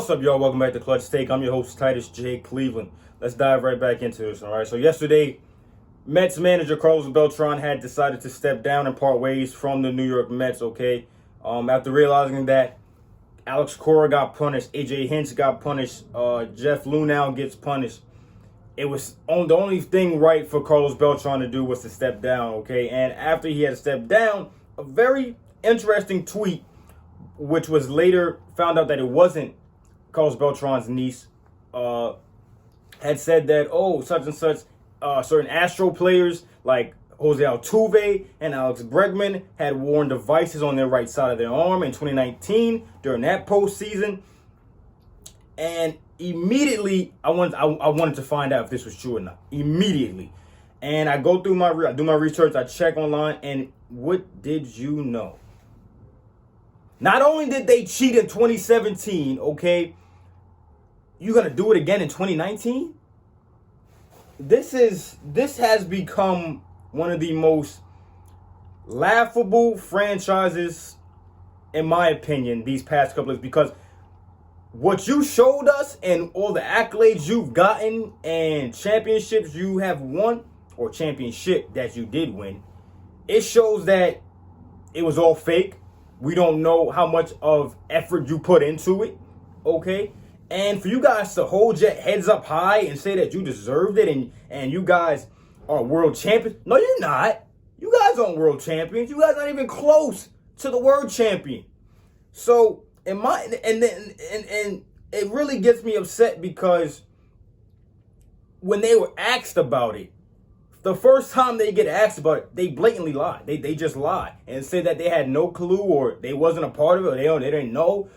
What's up, y'all? Welcome back to Clutch Take. I'm your host, Titus J. Cleveland. Let's dive right back into this, all right? So yesterday, Mets manager Carlos Beltran had decided to step down and part ways from the New York Mets, okay? After realizing that Alex Cora got punished, A.J. Hinch got punished, Jeff Lunau gets punished. It was the only thing right for Carlos Beltran to do was to step down, okay? And after he had stepped down, a very interesting tweet, which was later found out that it wasn't Carlos Beltran's niece, had said that, such and such, certain Astro players like Jose Altuve and Alex Bregman had worn devices on their right side of their arm in 2019 during that postseason. And immediately, I wanted to find out if this was true or not. Immediately. And I go through I do my research, I check online, and what did you know? Not only did they cheat in 2017, okay, you're going to do it again in 2019? This has become one of the most laughable franchises, in my opinion, these past couple of years, because what you showed us and all the accolades you've gotten and championships you have won, or championship that you did win, it shows that it was all fake. We don't know how much of effort you put into it, okay? And for you guys to hold your heads up high and say that you deserved it and you guys are world champions. No, you're not. You guys aren't world champions. You guys aren't even close to the world champion. So, and it really gets me upset because when they were asked about it, the first time they get asked about it, they blatantly lie. They just lie and say that they had no clue or they wasn't a part of it or they didn't know.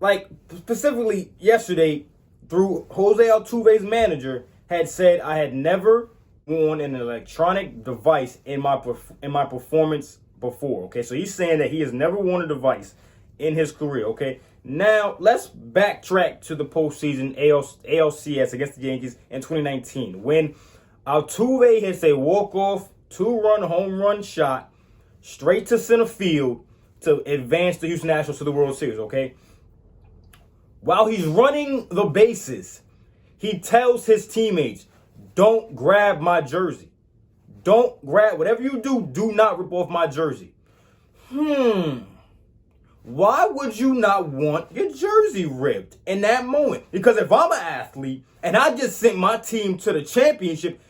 Like, specifically yesterday, through Jose Altuve's manager, had said I had never worn an electronic device in my performance before. Okay, so he's saying that he has never worn a device in his career. Okay, now let's backtrack to the postseason ALCS against the Yankees in 2019 when Altuve hits a walk-off 2-run home run shot straight to center field to advance the Houston Astros to the World Series. Okay. While he's running the bases, he tells his teammates, don't grab my jersey. Don't grab, whatever you do, do not rip off my jersey. Why would you not want your jersey ripped in that moment? Because if I'm an athlete and I just sent my team to the championship,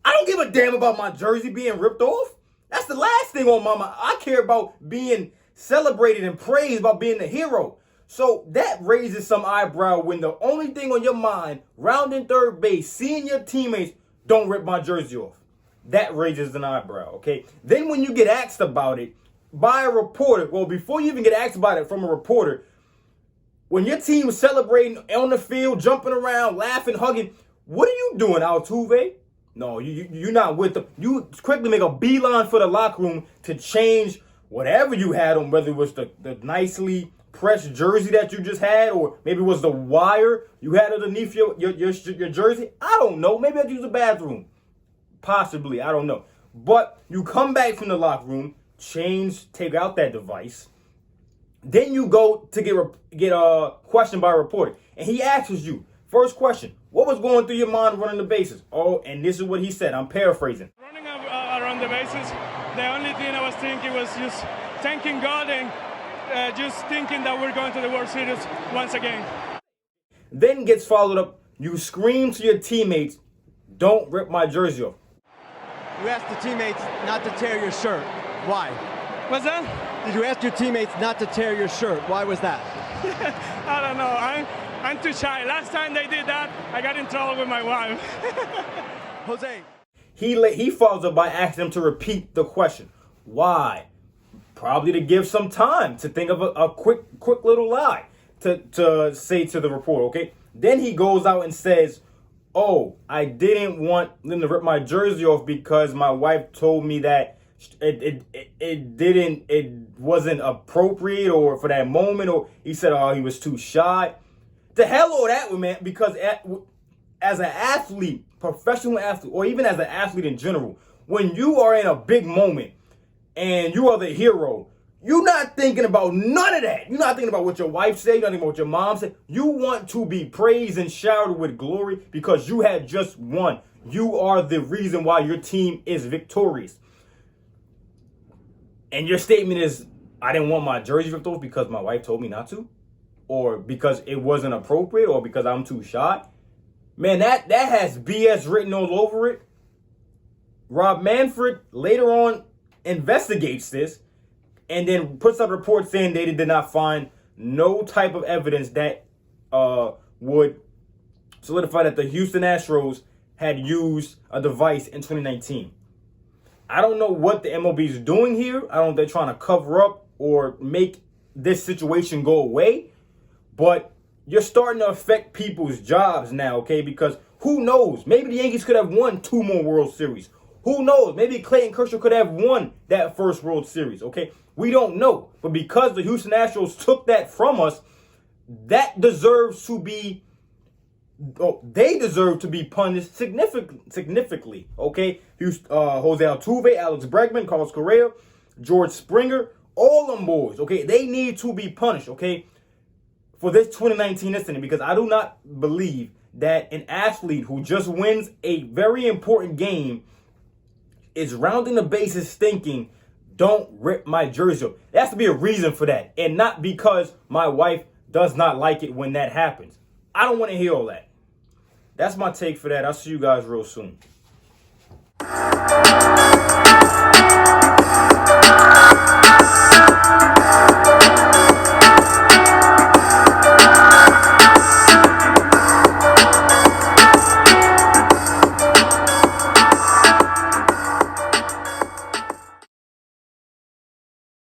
I don't give a damn about my jersey being ripped off. That's the last thing on my mind. I care about being celebrated and praised, about being the hero. So that raises some eyebrow when the only thing on your mind, rounding third base, seeing your teammates, don't rip my jersey off. That raises an eyebrow, okay? Then when you get asked about it by a reporter, well, before you even get asked about it from a reporter, when your team was celebrating on the field, jumping around, laughing, hugging, what are you doing, Altuve? No, you're not with them. You quickly make a beeline for the locker room to change whatever you had on, whether it was the nicely pressed jersey that you just had, or maybe it was the wire you had underneath your jersey. I don't know. Maybe I had to use the bathroom. Possibly. I don't know. But you come back from the locker room, take out that device. Then you go to get questioned by a reporter. And he asks you, first question, what was going through your mind running the bases? Oh, and this is what he said. I'm paraphrasing. Running around the bases, the only thing I was thinking was just thanking God and just thinking that we're going to the World Series once again. Then gets followed up. You scream to your teammates, don't rip my jersey off. You asked the teammates not to tear your shirt. Why? What's that? Did you ask your teammates not to tear your shirt? Why was that? I don't know. I'm too shy. Last time they did that, I got in trouble with my wife. Jose. He follows up by asking them to repeat the question. Why? Probably to give some time to think of a quick little lie to say to the reporter, okay? Then he goes out and says, I didn't want them to rip my jersey off because my wife told me that it wasn't appropriate or for that moment, or he said, he was too shy. The hell all that, man, because as an athlete, professional athlete, or even as an athlete in general, when you are in a big moment and you are the hero, You're not thinking about none of that. You're not thinking about what your wife said. You're not thinking about what your mom said. You want to be praised and showered with glory because you had just won. You are the reason why your team is victorious. And your statement is, I didn't want my jersey ripped off because my wife told me not to, or because it wasn't appropriate, or because I'm too shy. Man, that has BS written all over it. Rob Manfred later on investigates this and then puts out a report saying they did not find no type of evidence that would solidify that the Houston Astros had used a device in 2019. I don't know what the MLB is doing here. I don't know if they're trying to cover up or make this situation go away. But you're starting to affect people's jobs now, okay? Because who knows? Maybe the Yankees could have won 2 more World Series. Who knows? Maybe Clayton Kershaw could have won that first World Series, okay? We don't know. But because the Houston Astros took that from us, that deserves to be... they deserve to be punished significantly, okay? Jose Altuve, Alex Bregman, Carlos Correa, George Springer, all them boys, okay? They need to be punished, okay, for this 2019 incident, because I do not believe that an athlete who just wins a very important game is rounding the bases thinking, don't rip my jersey up. There has to be a reason for that, and not because my wife does not like it when that happens. I don't want to hear all that. That's my take for that. I'll see you guys real soon.